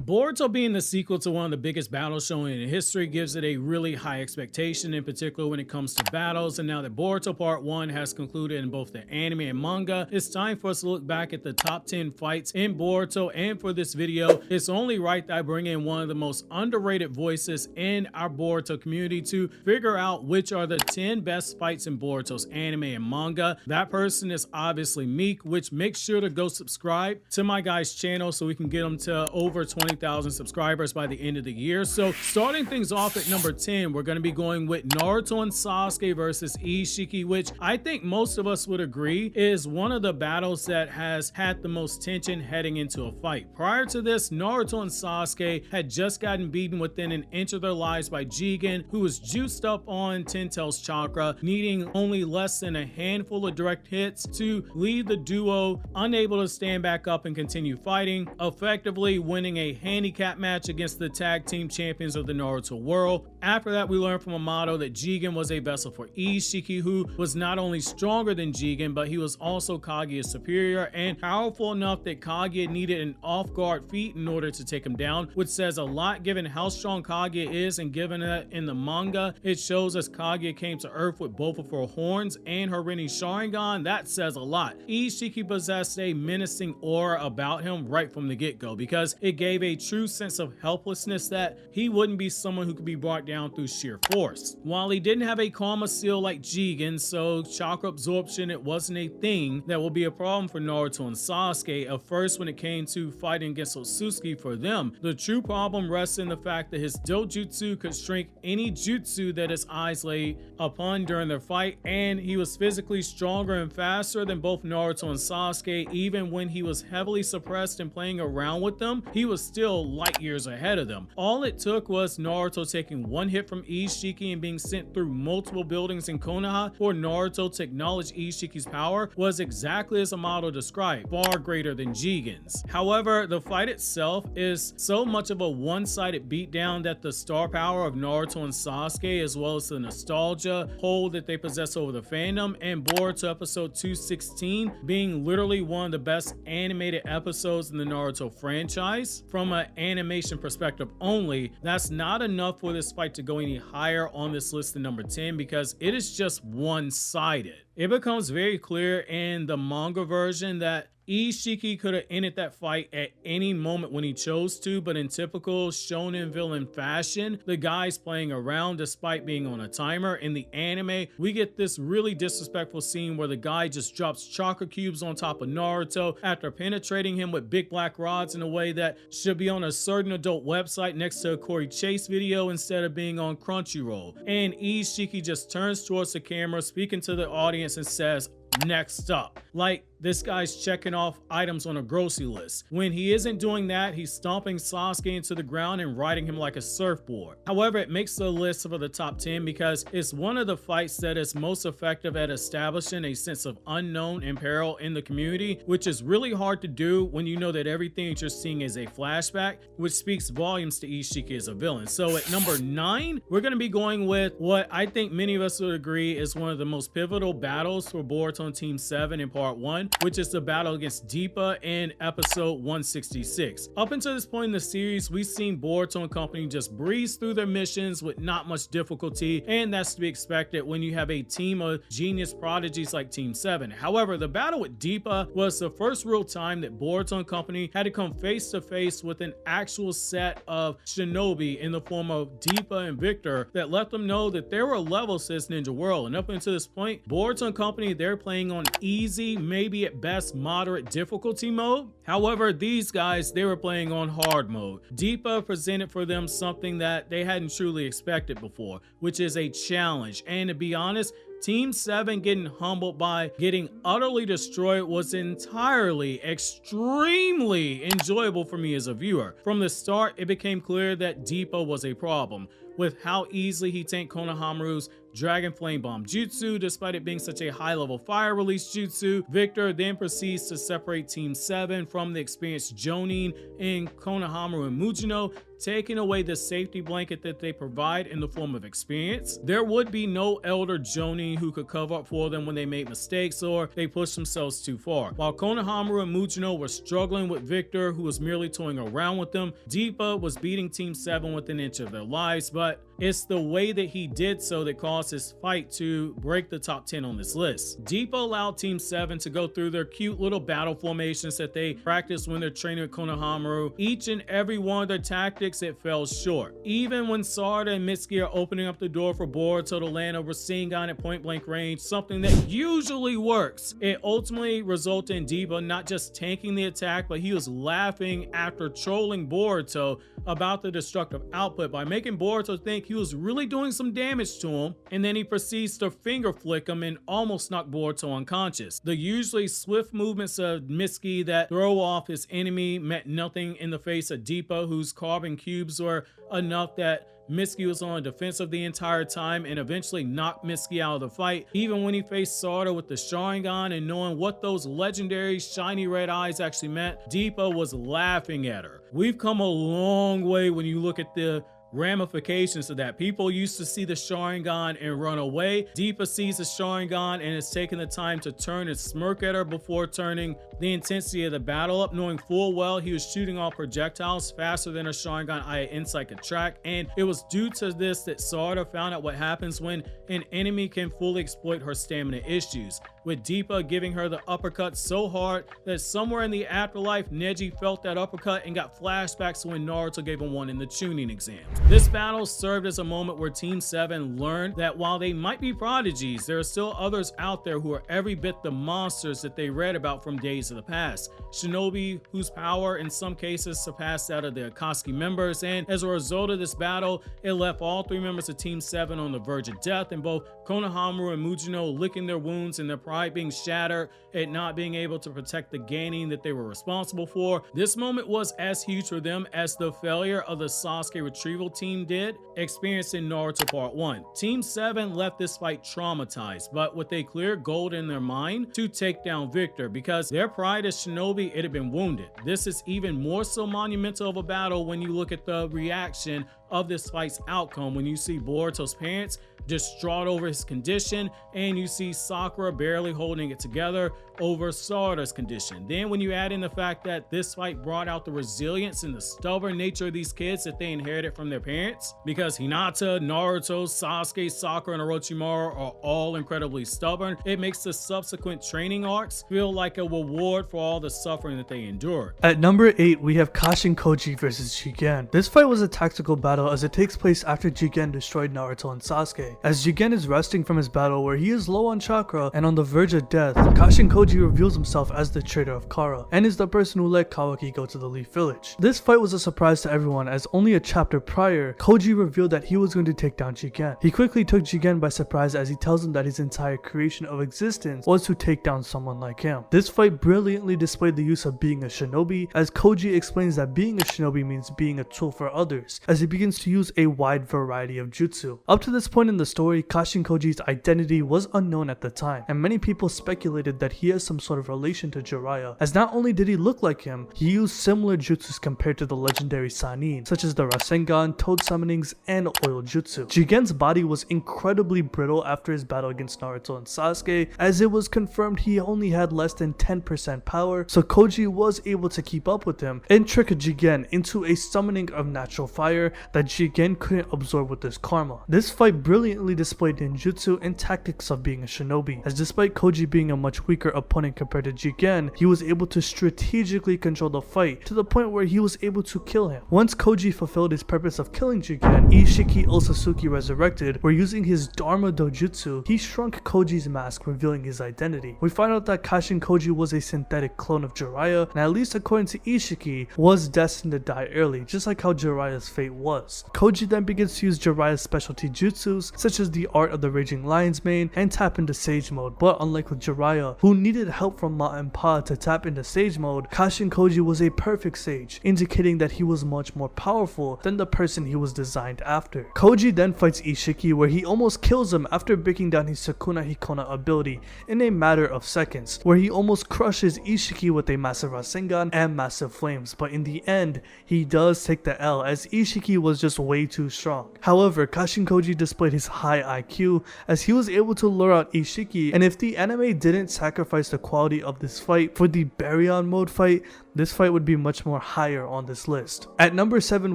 Boruto being the sequel to one of the biggest battles shown in history gives it a really high expectation, in particular when it comes to battles. And now that Boruto Part 1 has concluded in both the anime and manga, it's time for us to look back at the top 10 fights in Boruto. And for this video, it's only right that I bring in one of the most underrated voices in our Boruto community to figure out which are the 10 best fights in Boruto's anime and manga. That person is obviously Meek, which make sure to go subscribe to my guy's channel so we can get him to over 20,000 subscribers by the end of the year. So starting things off at number 10, we're going to be going with Naruto and Sasuke versus Ishiki, which I think most of us would agree is one of the battles that has had the most tension heading into a fight. Prior to this, Naruto and Sasuke had just gotten beaten within an inch of their lives by Jigen, who was juiced up on Ten Tails chakra, needing only less than a handful of direct hits to leave the duo unable to stand back up and continue fighting, effectively winning a handicap match against the tag team champions of the Naruto world. After that, we learned from Amato that Jigen was a vessel for Ishiki, who was not only stronger than Jigen, but he was also Kaguya's superior and powerful enough that Kaguya needed an off-guard feat in order to take him down, which says a lot given how strong Kaguya is, and given that in the manga it shows as Kaguya came to earth with both of her horns and her Rinne Sharingan. That says a lot. Ishiki possessed a menacing aura about him right from the get-go, because it gave a true sense of helplessness that he wouldn't be someone who could be brought down through sheer force. While he didn't have a karma seal like Jigen, so chakra absorption, it wasn't a thing that will be a problem for Naruto and Sasuke. At first, when it came to fighting against Otsutsuki for them, the true problem rests in the fact that his dojutsu could shrink any jutsu that his eyes lay upon during their fight, and he was physically stronger and faster than both Naruto and Sasuke. Even when he was heavily suppressed and playing around with them, he was still light years ahead of them. All it took was Naruto taking one hit from Ishiki and being sent through multiple buildings in Konoha for Naruto to acknowledge Ishiki's power was exactly as Amato described, far greater than Jigen's. However, the fight itself is so much of a one-sided beatdown that the star power of Naruto and Sasuke, as well as the nostalgia hold that they possess over the fandom, and Boruto episode 216 being literally one of the best animated episodes in the Naruto franchise. From an animation perspective only, that's not enough for this fight to go any higher on this list than number 10, because it is just one-sided. It becomes very clear in the manga version that Ishiki could have ended that fight at any moment when he chose to, but in typical shonen villain fashion, the guy's playing around despite being on a timer. In the anime, we get this really disrespectful scene where the guy just drops chakra cubes on top of Naruto after penetrating him with big black rods in a way that should be on a certain adult website next to a Corey Chase video instead of being on Crunchyroll. And Ishiki just turns towards the camera, speaking to the audience, and says, "Next up." Like this guy's checking off items on a grocery list. When he isn't doing that, he's stomping Sasuke into the ground and riding him like a surfboard. However, it makes the list for the top 10 because it's one of the fights that is most effective at establishing a sense of unknown and peril in the community, which is really hard to do when you know that everything that you're seeing is a flashback, which speaks volumes to Ishiki as a villain. So at number 9, we're going to be going with what I think many of us would agree is one of the most pivotal battles for Boruto and Team 7 in part 1, which is the battle against Deepa in episode 166. Up until this point in the series, we've seen Boruto and company just breeze through their missions with not much difficulty, and that's to be expected when you have a team of genius prodigies like Team 7. However, the battle with Deepa was the first real time that Boruto and company had to come face to face with an actual set of shinobi in the form of Deepa and Victor that let them know that there were levels to this ninja world. And up until this point, Boruto and company, they're playing on easy, maybe at best moderate difficulty mode. However, these guys, they were playing on hard mode. Deepa presented for them something that they hadn't truly expected before, which is a challenge. And to be honest, Team 7 getting humbled by getting utterly destroyed was entirely, extremely enjoyable for me as a viewer. From the start, it became clear that Deepa was a problem. with how easily he tanked Konohamaru's Dragon Flame Bomb Jutsu, despite it being such a high-level fire release jutsu. Victor then proceeds to separate Team 7 from the experienced Jonin in Konohamaru and Mujino, taking away the safety blanket that they provide in the form of experience. There would be no elder Jonin who could cover up for them when they made mistakes or they pushed themselves too far. While Konohamaru and Mujino were struggling with Victor, who was merely toying around with them, Deepa was beating Team 7 within an inch of their lives, but it's the way that he did so that caused his fight to break the top 10 on this list. Deepa allowed Team 7 to go through their cute little battle formations that they practice when they're training with Konohamaru. Each and every one of their tactics, it fell short. Even when Sarada and Mitsuki are opening up the door for Boruto to land over Rasengan at point blank range, something that usually works, it ultimately resulted in Deepa not just tanking the attack, but he was laughing after trolling Boruto about the destructive output by making Boruto think he was really doing some damage to him, and then he proceeds to finger flick him and almost knock Boruto unconscious. The usually swift movements of Mitsuki that throw off his enemy meant nothing in the face of Deepa, whose carbon cubes were enough that Mitsuki was on the defensive the entire time and eventually knocked Mitsuki out of the fight. Even when he faced Sarada with the Sharingan and knowing what those legendary shiny red eyes actually meant, Deepa was laughing at her. We've come a long way when you look at the ramifications of that. People used to see the Sharingan and run away. Deepa sees the Sharingan and is taking the time to turn and smirk at her before turning the intensity of the battle up, knowing full well he was shooting off projectiles faster than a Sharingan eye insight could track. And it was due to this that Sarada found out what happens when an enemy can fully exploit her stamina issues, with Deepa giving her the uppercut so hard that somewhere in the afterlife, Neji felt that uppercut and got flashbacks to when Naruto gave him one in the Chunin exam. This battle served as a moment where Team 7 learned that while they might be prodigies, there are still others out there who are every bit the monsters that they read about from days of the past. Shinobi whose power in some cases surpassed that of the Akatsuki members, and as a result of this battle, it left all 3 members of Team 7 on the verge of death, and both Konohamaru and Mujino licking their wounds and their pride being shattered at not being able to protect the gaining that they were responsible for. This moment was as huge for them as the failure of the Sasuke retrieval team did, experienced in Naruto Part 1. Team 7 left this fight traumatized, but with a clear goal in their mind to take down Victor, because their pride as Shinobi, it had been wounded. This is even more so monumental of a battle when you look at the reaction of this fight's outcome, when you see Boruto's parents distraught over his condition, and you see Sakura barely holding it together over Sarada's condition. Then when you add in the fact that this fight brought out the resilience and the stubborn nature of these kids that they inherited from their parents, because Hinata, Naruto, Sasuke, Sakura, and Orochimaru are all incredibly stubborn, it makes the subsequent training arcs feel like a reward for all the suffering that they endured. At number 8, we have Kashin Koji versus Jigen. This fight was a tactical battle as it takes place after Jigen destroyed Naruto and Sasuke. As Jigen is resting from his battle where he is low on chakra and on the verge of death, Kashin Koji reveals himself as the traitor of Kara and is the person who let Kawaki go to the Leaf Village. This fight was a surprise to everyone as only a chapter prior, Koji revealed that he was going to take down Jigen. He quickly took Jigen by surprise as he tells him that his entire creation of existence was to take down someone like him. This fight brilliantly displayed the use of being a shinobi, as Koji explains that being a shinobi means being a tool for others, as he begins to use a wide variety of jutsu. Up to this point in the story, Kashin Koji's identity was unknown at the time, and many people speculated that he has some sort of relation to Jiraiya, as not only did he look like him, he used similar jutsus compared to the legendary Sannin, such as the Rasengan, Toad Summonings, and Oil Jutsu. Jigen's body was incredibly brittle after his battle against Naruto and Sasuke, as it was confirmed he only had less than 10% power, so Koji was able to keep up with him and trick Jigen into a summoning of natural fire that Jigen couldn't absorb with his karma. This fight brilliantly displayed ninjutsu and tactics of being a shinobi, as despite Koji being a much weaker opponent compared to Jigen, he was able to strategically control the fight to the point where he was able to kill him. Once Koji fulfilled his purpose of killing Jigen, Ishiki Osasuke resurrected, where using his Dharma Dojutsu, he shrunk Koji's mask, revealing his identity. We find out that Kashin Koji was a synthetic clone of Jiraiya, and at least according to Ishiki, was destined to die early, just like how Jiraiya's fate was. Koji then begins to use Jiraiya's specialty jutsus, such as the Art of the Raging Lion's Mane and tap into Sage Mode, but unlike with Jiraiya, who needed help from Ma and Pa to tap into Sage Mode, Kashin Koji was a perfect sage, indicating that he was much more powerful than the person he was designed after. Koji then fights Ishiki, where he almost kills him after breaking down his Sukuna Hikona ability in a matter of seconds, where he almost crushes Ishiki with a massive Rasengan and massive flames, but in the end, he does take the L as Ishiki was just way too strong. However, Kashin Koji displayed his high IQ as he was able to lure out Ishiki, and if the anime didn't sacrifice the quality of this fight for the Baryon mode fight, this fight would be much more higher on this list. At number 7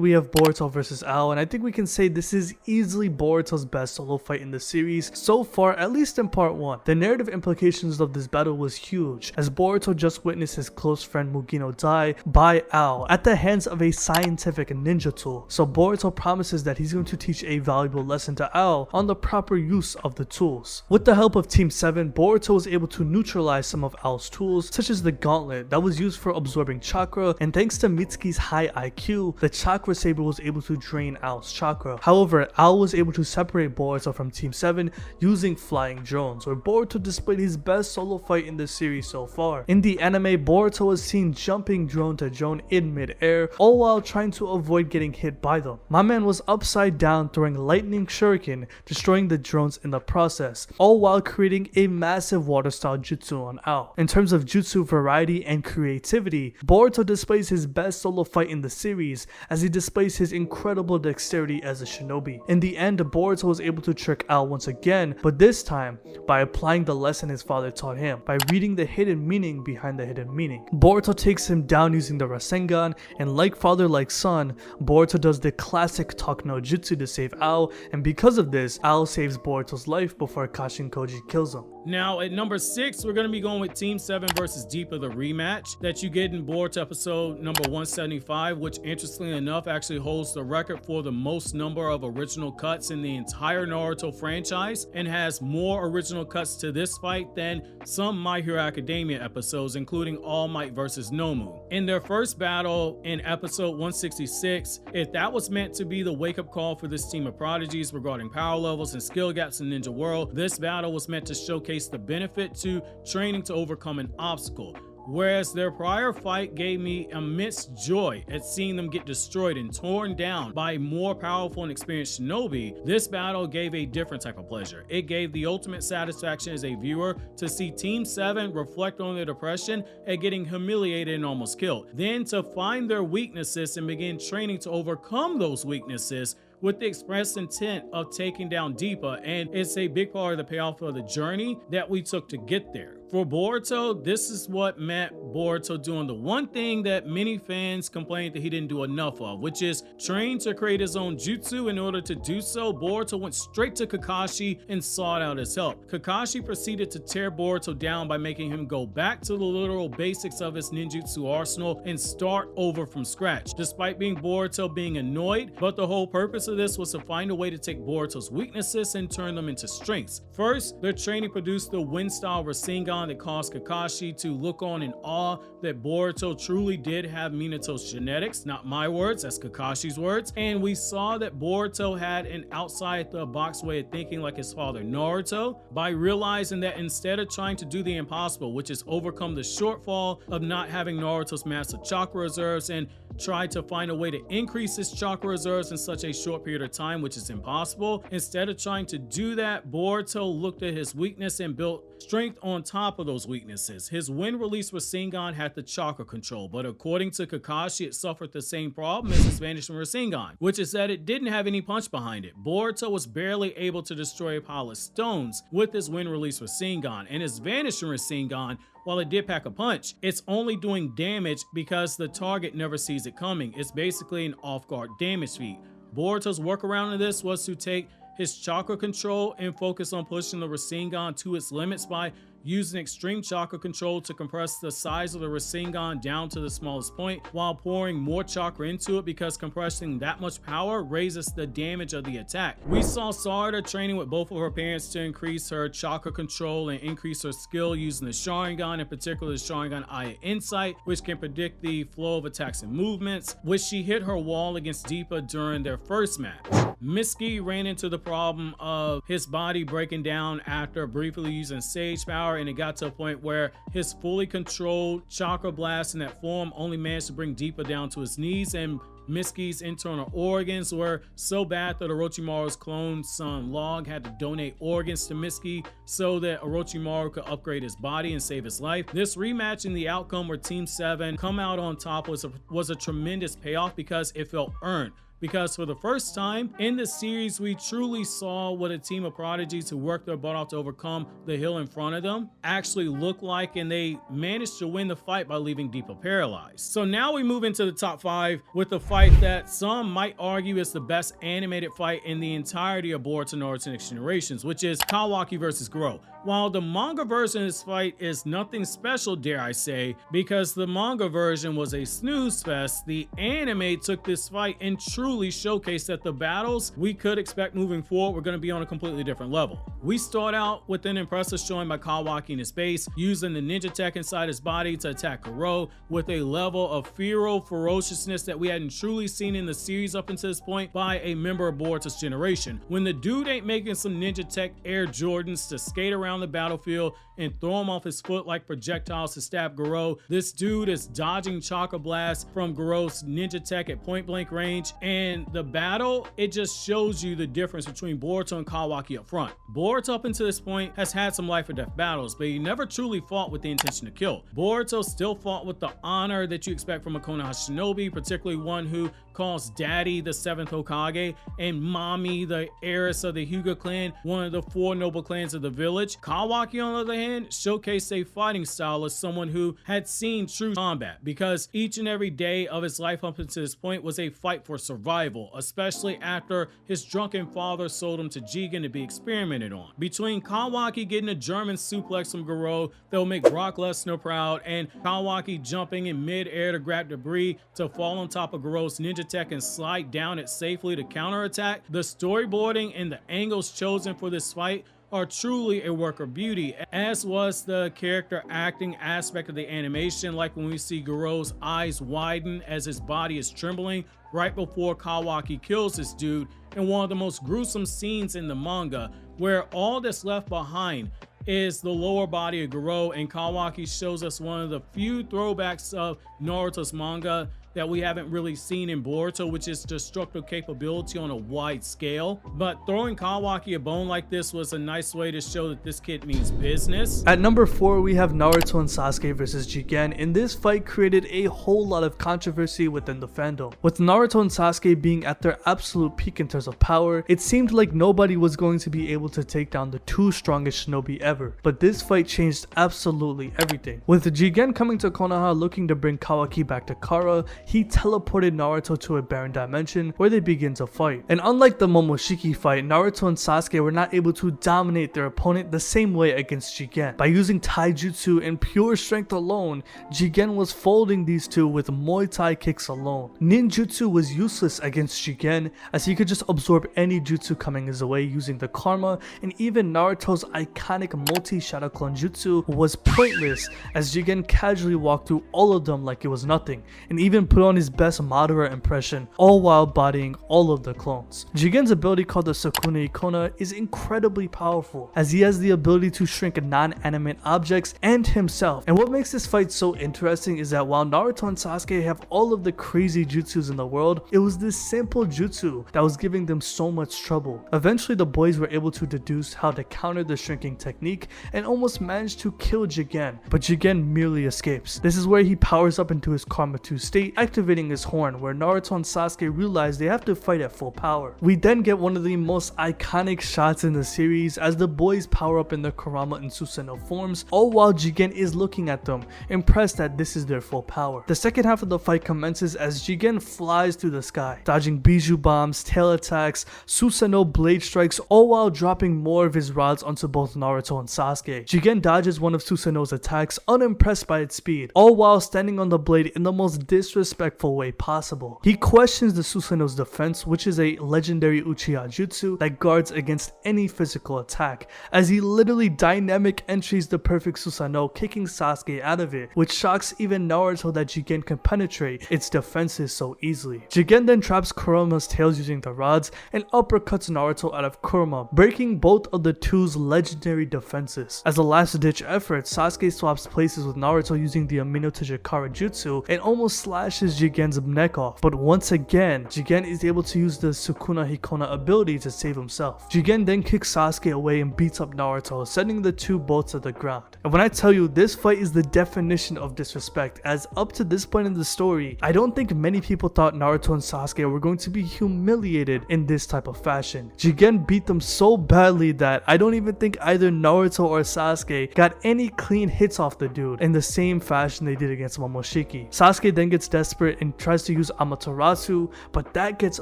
we have Boruto vs Ao, and I think we can say this is easily Boruto's best solo fight in the series so far, at least in part 1. The narrative implications of this battle was huge, as Boruto just witnessed his close friend Mugino die by Ao at the hands of a scientific ninja tool, so Boruto promises that he's going to teach a valuable lesson to Ao on the proper use of the tools. With the help of Team 7, Boruto was able to neutralize some of Ao's tools, such as the gauntlet that was used for absorbing chakra, and thanks to Mitsuki's high IQ, the chakra saber was able to drain Ao's chakra. However, Ao was able to separate Boruto from Team 7 using flying drones, where Boruto displayed his best solo fight in the series so far. In the anime, Boruto was seen jumping drone to drone in mid-air, all while trying to avoid getting hit by them. My man was upside down throwing lightning shuriken, destroying the drones in the process, all while creating a massive water style jutsu on Ao. In terms of jutsu variety and creativity, Boruto displays his best solo fight in the series as he displays his incredible dexterity as a shinobi. In the end, Boruto was able to trick Ao once again, but this time by applying the lesson his father taught him, by reading the hidden meaning behind the hidden meaning. Boruto takes him down using the Rasengan, and like father like son, Boruto does the classic Talk no Jutsu to save Ao, and because of this, Ao saves Boruto's life before Kashin Koji kills him. Now at number 6, we're going to be going with Team 7 versus Deepa, the rematch that you get in Boruto episode number 175, which interestingly enough actually holds the record for the most number of original cuts in the entire Naruto franchise and has more original cuts to this fight than some My Hero Academia episodes, including All Might versus Nomu. In their first battle in episode 166, if that was meant to be the wake-up call for this team of prodigies regarding power levels and skill gaps in Ninja World, this battle was meant to showcase the benefit to training to overcome an obstacle. Whereas their prior fight gave me immense joy at seeing them get destroyed and torn down by more powerful and experienced shinobi, this battle gave a different type of pleasure. It gave the ultimate satisfaction as a viewer to see Team 7 reflect on their depression at getting humiliated and almost killed. Then to find their weaknesses and begin training to overcome those weaknesses with the express intent of taking down Deepa, and it's a big part of the payoff of the journey that we took to get there. For Boruto, this is what meant Boruto doing the one thing that many fans complained that he didn't do enough of, which is train to create his own jutsu. In order to do so, Boruto went straight to Kakashi and sought out his help. Kakashi proceeded to tear Boruto down by making him go back to the literal basics of his ninjutsu arsenal and start over from scratch, despite Boruto being annoyed. But the whole purpose of this was to find a way to take Boruto's weaknesses and turn them into strengths. First, their training produced the wind style Rasengan that caused Kakashi to look on in awe that Boruto truly did have Minato's genetics. Not my words, that's Kakashi's words. And we saw that Boruto had an outside the box way of thinking like his father Naruto, by realizing that instead of trying to do the impossible, which is overcome the shortfall of not having Naruto's massive chakra reserves and try to find a way to increase his chakra reserves in such a short period of time, which is impossible. Instead of trying to do that, Boruto looked at his weakness and built strength on top of those weaknesses. His wind release Rasengan had the chakra control, but according to Kakashi, it suffered the same problem as his vanishing Rasengan, which is that it didn't have any punch behind it. Boruto was barely able to destroy a pile of stones with his wind release Rasengan, and his vanishing Rasengan, while it did pack a punch, it's only doing damage because the target never sees it coming. It's basically an off-guard damage feat. Boruto's workaround of this was to take his chakra control and focus on pushing the Rasengan to its limits by using extreme chakra control to compress the size of the Rasengan down to the smallest point while pouring more chakra into it, because compressing that much power raises the damage of the attack. We saw Sarada training with both of her parents to increase her chakra control and increase her skill using the Sharingan, in particular the Sharingan Eye Insight, which can predict the flow of attacks and movements, which she hit her wall against Deepa during their first match. Mitsuki ran into the problem of his body breaking down after briefly using Sage Power, and it got to a point where his fully controlled Chakra Blast in that form only managed to bring Deepa down to his knees, and Mitsuki's internal organs were so bad that Orochimaru's clone son Log had to donate organs to Mitsuki so that Orochimaru could upgrade his body and save his life. This rematch and the outcome where Team 7 come out on top was a tremendous payoff, because it felt earned. Because for the first time in the series, we truly saw what a team of prodigies who worked their butt off to overcome the hill in front of them actually look like, and they managed to win the fight by leaving Deepa paralyzed. So now we move into the top 5 with a fight that some might argue is the best animated fight in the entirety of Boruto Naruto Next Generations, which is Kawaki versus Goro. While the manga version of this fight is nothing special, dare I say, because the manga version was a snooze fest, the anime took this fight and truly showcased that the battles we could expect moving forward were going to be on a completely different level. We start out with an impressive showing by Kawaki in his base, using the ninja tech inside his body to attack Goro with a level of feral ferociousness that we hadn't truly seen in the series up until this point by a member of Boruto's generation. When the dude ain't making some ninja tech Air Jordans to skate around the battlefield and throw him off his foot like projectiles to stab Goro, this dude is dodging chakra blasts from Goro's ninja tech at point blank range. And the battle, it just shows you the difference between Boruto and Kawaki up front. Boruto up until this point has had some life or death battles, but he never truly fought with the intention to kill. Boruto still fought with the honor that you expect from a Konoha shinobi, particularly one who calls daddy the 7th Hokage and mommy the heiress of the Hyuga clan, one of the 4 noble clans of the village. Kawaki, on the other hand, showcased a fighting style as someone who had seen true combat, because each and every day of his life up until this point was a fight for survival, especially after his drunken father sold him to Jigen to be experimented on. Between Kawaki getting a German suplex from Goro that will make Brock Lesnar proud, and Kawaki jumping in mid-air to grab debris to fall on top of Goro's ninja tech and slide down it safely to counterattack, the storyboarding and the angles chosen for this fight are truly a work of beauty, as was the character acting aspect of the animation, like when we see Goro's eyes widen as his body is trembling right before Kawaki kills this dude in one of the most gruesome scenes in the manga, where all that's left behind is the lower body of Goro, and Kawaki shows us one of the few throwbacks of Naruto's manga that we haven't really seen in Boruto, which is destructive capability on a wide scale. But throwing Kawaki a bone like this was a nice way to show that this kid means business. At number 4, we have Naruto and Sasuke versus Jigen, and this fight created a whole lot of controversy within the fandom. With Naruto and Sasuke being at their absolute peak in terms of power, it seemed like nobody was going to be able to take down the 2 strongest shinobi ever. But this fight changed absolutely everything. With Jigen coming to Konoha looking to bring Kawaki back to Kara, he teleported Naruto to a barren dimension where they begin to fight. And unlike the Momoshiki fight, Naruto and Sasuke were not able to dominate their opponent the same way against Jigen. By using taijutsu and pure strength alone, Jigen was folding these two with Muay Thai kicks alone. Ninjutsu was useless against Jigen, as he could just absorb any jutsu coming his way using the karma, and even Naruto's iconic multi-shadow clone jutsu was pointless, as Jigen casually walked through all of them like it was nothing, and even put on his best Madara impression, all while bodying all of the clones. Jigen's ability, called the Sukune Ikona, is incredibly powerful, as he has the ability to shrink non-animate objects and himself. And what makes this fight so interesting is that while Naruto and Sasuke have all of the crazy jutsus in the world, it was this simple jutsu that was giving them so much trouble. Eventually the boys were able to deduce how to counter the shrinking technique and almost managed to kill Jigen, but Jigen merely escapes. This is where he powers up into his Karma 2 state activating his horn, where Naruto and Sasuke realize they have to fight at full power. We then get one of the most iconic shots in the series as the boys power up in their Kurama and Susanoo forms, all while Jigen is looking at them, impressed that this is their full power. The second half of the fight commences as Jigen flies through the sky, dodging Bijou bombs, tail attacks, Susanoo blade strikes, all while dropping more of his rods onto both Naruto and Sasuke. Jigen dodges one of Susanoo's attacks, unimpressed by its speed, all while standing on the blade in the most disrespectful way possible. He questions the Susanoo's defense, which is a legendary Uchiha jutsu that guards against any physical attack, as he literally dynamic entries the perfect Susanoo, kicking Sasuke out of it, which shocks even Naruto that Jigen can penetrate its defenses so easily. Jigen then traps Kurama's tails using the rods and uppercuts Naruto out of Kurama, breaking both of the two's legendary defenses. As a last ditch effort, Sasuke swaps places with Naruto using the Amino Tajikara jutsu and almost slashes Jigen's neck off, but once again, Jigen is able to use the Sukuna Hikona ability to save himself. Jigen then kicks Sasuke away and beats up Naruto, sending the two both to the ground. And when I tell you, this fight is the definition of disrespect, as up to this point in the story, I don't think many people thought Naruto and Sasuke were going to be humiliated in this type of fashion. Jigen beat them so badly that I don't even think either Naruto or Sasuke got any clean hits off the dude in the same fashion they did against Momoshiki. Sasuke then gets desperate and tries to use Amaterasu, but that gets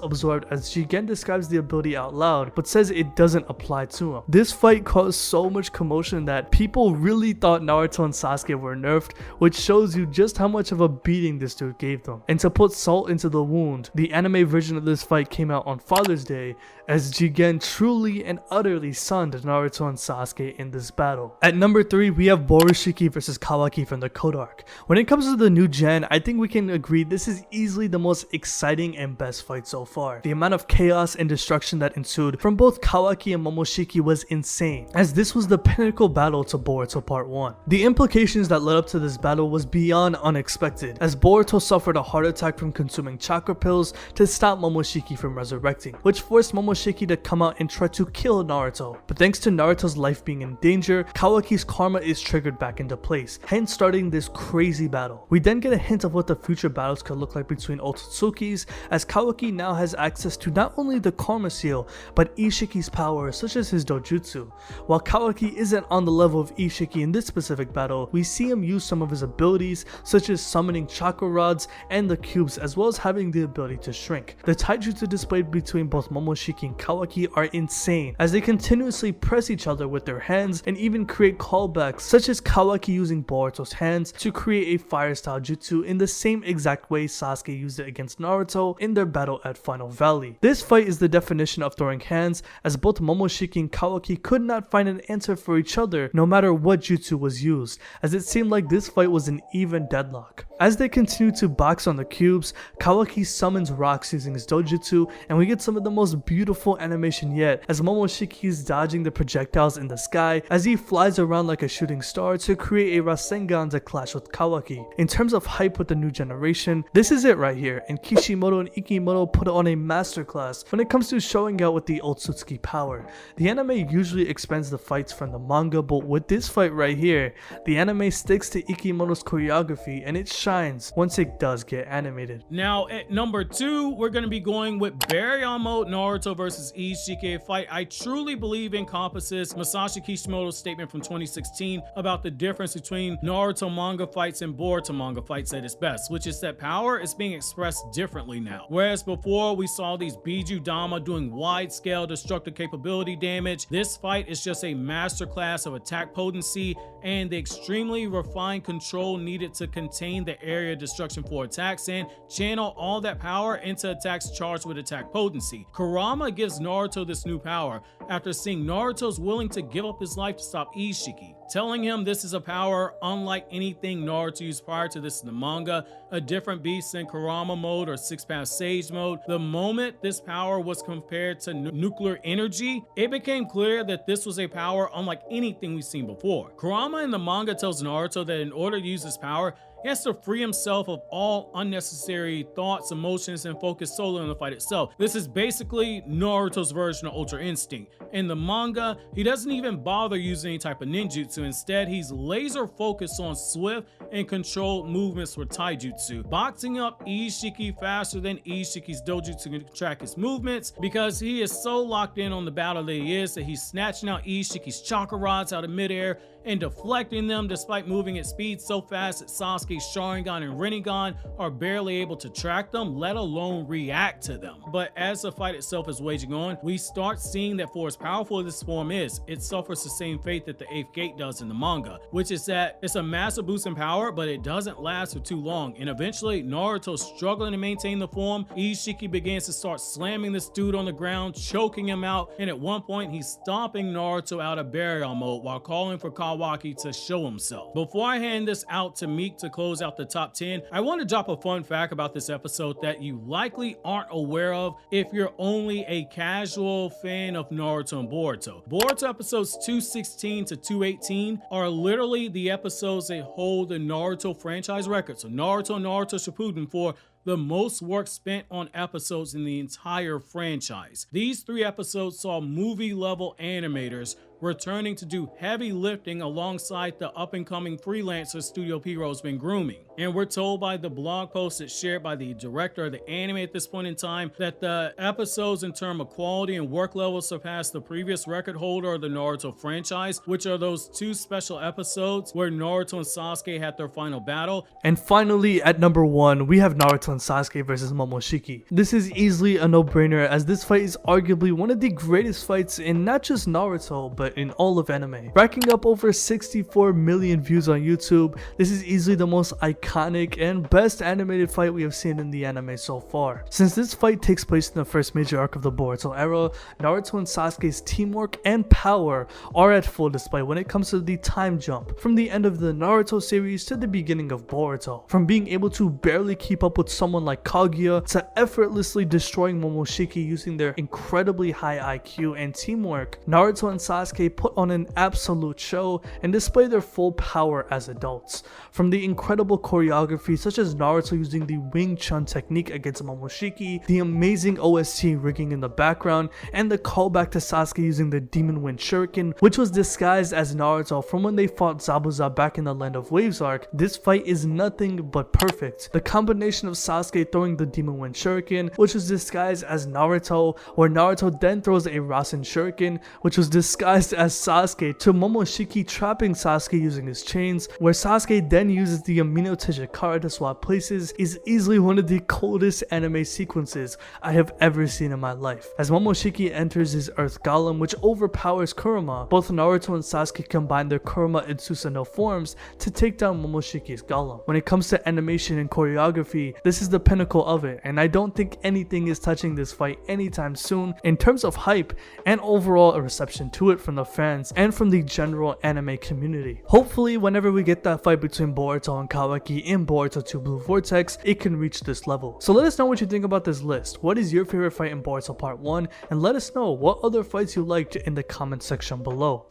absorbed as Jigen describes the ability out loud, but says it doesn't apply to him. This fight caused so much commotion that people really thought Naruto and Sasuke were nerfed, which shows you just how much of a beating this dude gave them. And to put salt into the wound, the anime version of this fight came out on Father's Day, as Jigen truly and utterly sunned Naruto and Sasuke in this battle. At number 3, we have Borushiki versus Kawaki from the Code Arc. When it comes to the new gen, I think we can agree this is easily the most exciting and best fight so far. The amount of chaos and destruction that ensued from both Kawaki and Momoshiki was insane, as this was the pinnacle battle to Boruto Part 1. The implications that led up to this battle was beyond unexpected, as Boruto suffered a heart attack from consuming chakra pills to stop Momoshiki from resurrecting, which forced Momoshiki to come out and try to kill Naruto. But thanks to Naruto's life being in danger, Kawaki's karma is triggered back into place, hence starting this crazy battle. We then get a hint of what the future battles could look like between Otsutsuki's, as Kawaki now has access to not only the karma seal, but Ishiki's power, such as his dojutsu. While Kawaki isn't on the level of Ishiki in this specific battle, we see him use some of his abilities, such as summoning chakra rods and the cubes, as well as having the ability to shrink. The taijutsu displayed between both Momoshiki and Kawaki are insane, as they continuously press each other with their hands and even create callbacks, such as Kawaki using Boruto's hands to create a fire style jutsu in the same exact way Sasuke used it against Naruto in their battle at Final Valley. This fight is the definition of throwing hands, as both Momoshiki and Kawaki could not find an answer for each other no matter what jutsu was used, as it seemed like this fight was an even deadlock. As they continue to box on the cubes, Kawaki summons rocks using his dojutsu, and we get some of the most beautiful animation yet, as Momoshiki is dodging the projectiles in the sky as he flies around like a shooting star to create a Rasengan to clash with Kawaki. In terms of hype with the new generation, this is it right here, and Kishimoto and Ikimoto put on a masterclass when it comes to showing out with the Otsutsuki power. The anime usually expands the fights from the manga, but with this fight right here, the anime sticks to Ikimoto's choreography and it shines once it does get animated. Now at number 2, we're going to be going with Baryon Mode Naruto versus Ishiki, a fight I truly believe encompasses Masashi Kishimoto's statement from 2016 about the difference between Naruto manga fights and Boruto manga fights at its best, which is that power is being expressed differently now. Whereas before we saw these Biju Dama doing wide-scale destructive capability damage, this fight is just a masterclass of attack potency and the extremely refined control needed to contain the area of destruction for attacks and channel all that power into attacks charged with attack potency. Kurama gives Naruto this new power after seeing Naruto's willing to give up his life to stop Ishiki, telling him this is a power unlike anything Naruto used prior to this in the manga, a different beast than Kurama mode or Six-Path Sage mode. The moment this power was compared to nuclear energy, it became clear that this was a power unlike anything we've seen before. Kurama in the manga tells Naruto that in order to use this power, he has to free himself of all unnecessary thoughts, emotions, and focus solely on the fight itself. This is basically Naruto's version of Ultra Instinct. In the manga, he doesn't even bother using any type of ninjutsu. Instead, he's laser focused on swift and controlled movements for taijutsu, boxing up Ishiki faster than Ishiki's dojutsu can track his movements, because he is so locked in on the battle that he is, that he's snatching out Ishiki's chakra rods out of midair and deflecting them despite moving at speed so fast that Sasuke's Sharingan and Rinnegan are barely able to track them, let alone react to them. But as the fight itself is waging on, we start seeing that for as powerful as this form is, it suffers the same fate that the 8th Gate does in the manga, which is that it's a massive boost in power, but it doesn't last for too long, and eventually Naruto's struggling to maintain the form. Ishiki begins to start slamming this dude on the ground, choking him out, and at one point he's stomping Naruto out of burial mode while calling for Kawaki to show himself. Before I hand this out to Meek to close out the top 10, I want to drop a fun fact about this episode that you likely aren't aware of if you're only a casual fan of Naruto and Boruto. Boruto episodes 216 to 218 are literally the episodes that hold the Naruto franchise record. So Naruto and Naruto Shippuden for the most work spent on episodes in the entire franchise. These 3 episodes saw movie level animators returning to do heavy lifting alongside the up-and-coming freelancer Studio Pierrot's been grooming. And we're told by the blog post that's shared by the director of the anime at this point in time that the episodes in terms of quality and work level surpassed the previous record holder of the Naruto franchise, which are those 2 special episodes where Naruto and Sasuke had their final battle. And finally, at number 1, we have Naruto and Sasuke versus Momoshiki. This is easily a no-brainer, as this fight is arguably one of the greatest fights in not just Naruto, but in all of anime. Racking up over 64 million views on YouTube, this is easily the most iconic and best animated fight we have seen in the anime so far. Since this fight takes place in the first major arc of the Boruto era, Naruto and Sasuke's teamwork and power are at full display when it comes to the time jump, from the end of the Naruto series to the beginning of Boruto. From being able to barely keep up with someone like Kaguya to effortlessly destroying Momoshiki using their incredibly high IQ and teamwork, Naruto and Sasuke put on an absolute show and display their full power as adults. From the incredible choreography such as Naruto using the Wing Chun technique against Momoshiki, the amazing OST rigging in the background, and the callback to Sasuke using the Demon Wind Shuriken, which was disguised as Naruto from when they fought Zabuza back in the Land of Waves arc, this fight is nothing but perfect. The combination of Sasuke throwing the Demon Wind Shuriken, which was disguised as Naruto, where Naruto then throws a Rasen Shuriken, which was disguised as Sasuke, to Momoshiki trapping Sasuke using his chains, where Sasuke then uses the Amino Tejikara to swap places, is easily one of the coldest anime sequences I have ever seen in my life. As Momoshiki enters his Earth Golem, which overpowers Kurama, both Naruto and Sasuke combine their Kurama and Susanoo forms to take down Momoshiki's Golem. When it comes to animation and choreography, this is the pinnacle of it, and I don't think anything is touching this fight anytime soon in terms of hype and overall a reception to it from the fans and from the general anime community. Hopefully, whenever we get that fight between Boruto and Kawaki in Boruto 2 Blue Vortex, it can reach this level. So let us know what you think about this list. What is your favorite fight in Boruto Part 1? And let us know what other fights you liked in the comment section below.